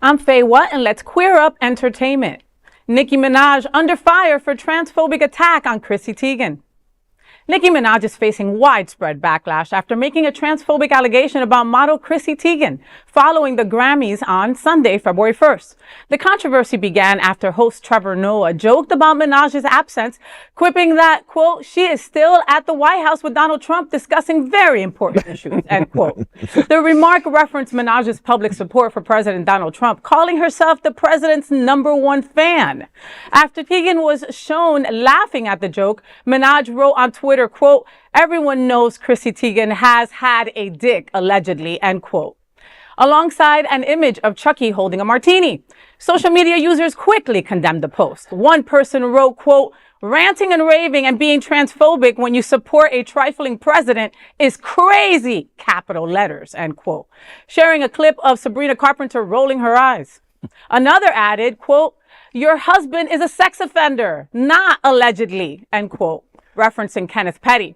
I'm Faye Watt, and let's queer up entertainment. Nicki Minaj under fire for transphobic attack on Chrissy Teigen. Nicki Minaj is facing widespread backlash after making a transphobic allegation about model Chrissy Teigen following the Grammys on Sunday, February 1st. The controversy began after host Trevor Noah joked about Minaj's absence, quipping that, quote, she is still at the White House with Donald Trump discussing very important issues, end quote. The remark referenced Minaj's public support for President Donald Trump, calling herself the president's #1 fan. After Teigen was shown laughing at the joke, Minaj wrote on Twitter, quote, everyone knows Chrissy Teigen has had a dick, allegedly, end quote, alongside an image of Chucky holding a martini. Social media users quickly condemned the post. One person wrote, quote, ranting and raving and being transphobic when you support a trifling president is crazy, capital letters, end quote, sharing a clip of Sabrina Carpenter rolling her eyes. Another added, quote, your husband is a sex offender, not allegedly, end quote, referencing Kenneth Petty.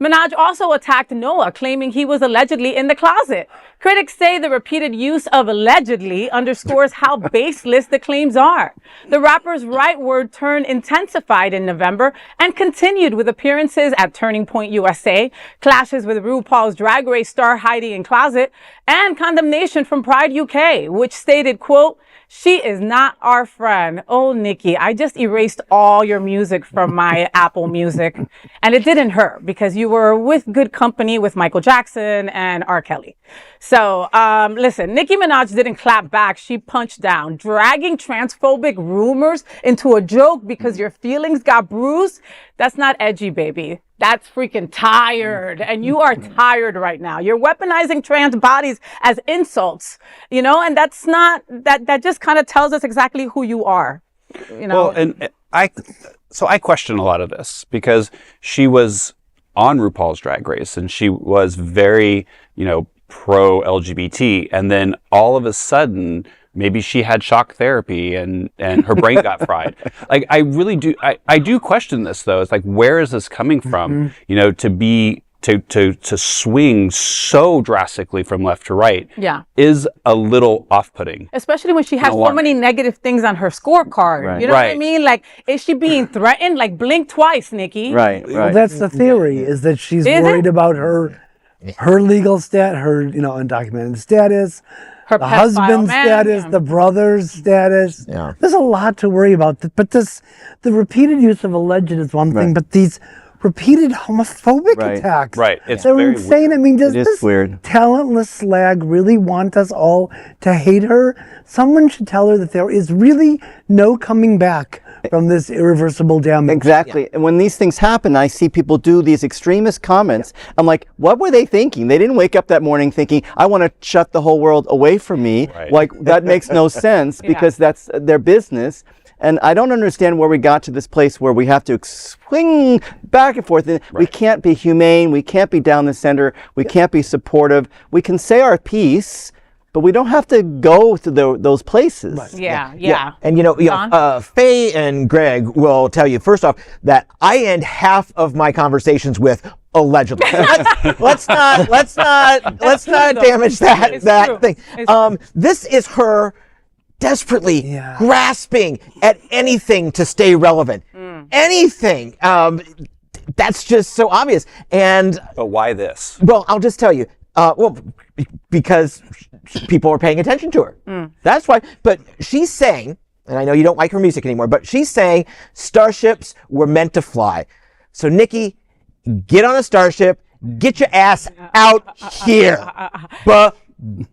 Minaj also attacked Noah, claiming he was allegedly in the closet. Critics say the repeated use of allegedly underscores how baseless the claims are. The rapper's rightward turn intensified in November and continued with appearances at Turning Point USA, clashes with RuPaul's Drag Race star Heidi in Closet, and condemnation from Pride UK, which stated, quote, she is not our friend. Oh, Nicki, I just erased all your music from my Apple Music. And it didn't hurt because you were with good company with Michael Jackson and R. Kelly. So, listen, Nicki Minaj didn't clap back. She punched down. Dragging transphobic rumors into a joke because your feelings got bruised, that's not edgy, baby. That's freaking tired. And you are tired right now. You're weaponizing trans bodies as insults, you know, and that's not, that just kind of tells us exactly who you are, you know. Well, and I question a lot of this because she was on RuPaul's Drag Race and she was very, you know, pro-LGBT. And then all of a sudden, maybe she had shock therapy and her brain got fried. Like, I really do, I do question this though. It's like, where is this coming from? You know, to swing so drastically from left to right is a little off-putting. Especially when she has so many negative things on her scorecard. Right. You know what I mean? Like, is she being threatened? Like, blink twice, Nicki. Right. Well, that's the theory, is that she's worried about her legal her, you know, undocumented status, her the husband's status, the brother's status. Yeah. There's a lot to worry about. But the repeated use of alleged is one thing, but these repeated homophobic attacks. Right. It's they're very insane. weird. I mean, does this talentless slag really want us all to hate her? Someone should tell her that there is really no coming back from this irreversible damage. Exactly. And when these things happen, I see people do these extremist comments. I'm like, what were they thinking? They didn't wake up that morning thinking, I want to shut the whole world away from me. Like, that makes no sense because that's their business. And I don't understand where we got to this place where we have to swing back and forth. We can't be humane. We can't be down the center. We can't be supportive. We can say our piece, but we don't have to go to those places. Yeah. And you know, Faye and Greg will tell you first off that I end half of my conversations with allegedly. let's not damage that thing. This is her desperately grasping at anything to stay relevant. Anything. That's just so obvious. But why this? Well, I'll just tell you. Because people are paying attention to her. That's why. But she's saying, and I know you don't like her music anymore, but she's saying starships were meant to fly. So Nicki, get on a starship, get your ass out here.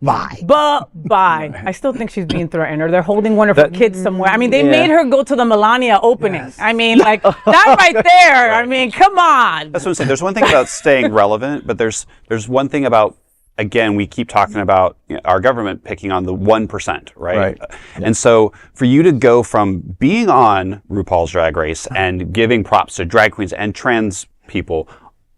Bye. Bye. I still think she's being threatened, or they're holding one of her kids somewhere. I mean, they made her go to the Melania opening. I mean, like, that right there. I mean, come on. That's what I'm saying. There's one thing about staying relevant, but there's one thing about, again, we keep talking about our government picking on the 1%, right? And so for you to go from being on RuPaul's Drag Race and giving props to drag queens and trans people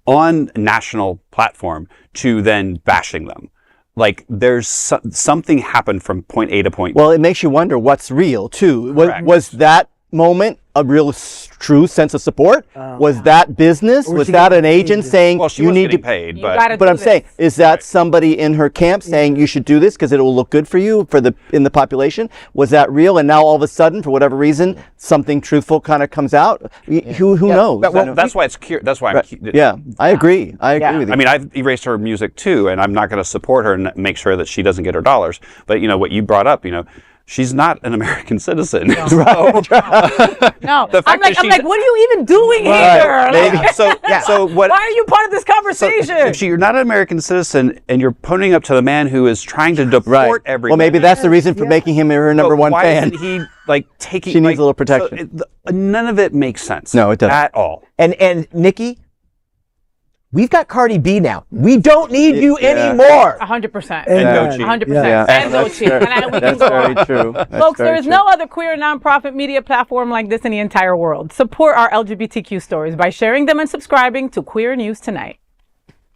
on a national platform to then bashing them, like, there's something happened from point A to point B. Well, it makes you wonder what's real, too. Was that moment a real true sense of support? Was that business? Or Was she that getting an agent paid? saying Well, she you was need getting to paid, You but gotta But do I'm saying, this. is that somebody in her camp saying you should do this because it will look good for you in the population? Was that real? And now all of a sudden, for whatever reason, something truthful kind of comes out. Who knows? well, You know? that's why it's that's why. Yeah, I agree. I agree with you. I mean, I've erased her music too, and I'm not going to support her and make sure that she doesn't get her dollars. But what you brought up, she's not an American citizen. No, The fact I'm that like, what are you even doing here? Like, So what? why are you part of this conversation? If you're not an American citizen and you're putting up to the man who is trying to deport everyone, Well, maybe that's the reason for making him her number one why fan. isn't he taking? She needs a little protection. None of it makes sense. No, it doesn't. at all. And Nicki, we've got Cardi B now. We don't need you Yeah. anymore. 100%. And no Amen. cheat. 100%. Yeah. And no That's cheat. very- And we can That's go very on. true. That's Folks, very there is true. no other queer nonprofit media platform like this in the entire world. Support our LGBTQ stories by sharing them and subscribing to Queer News Tonight.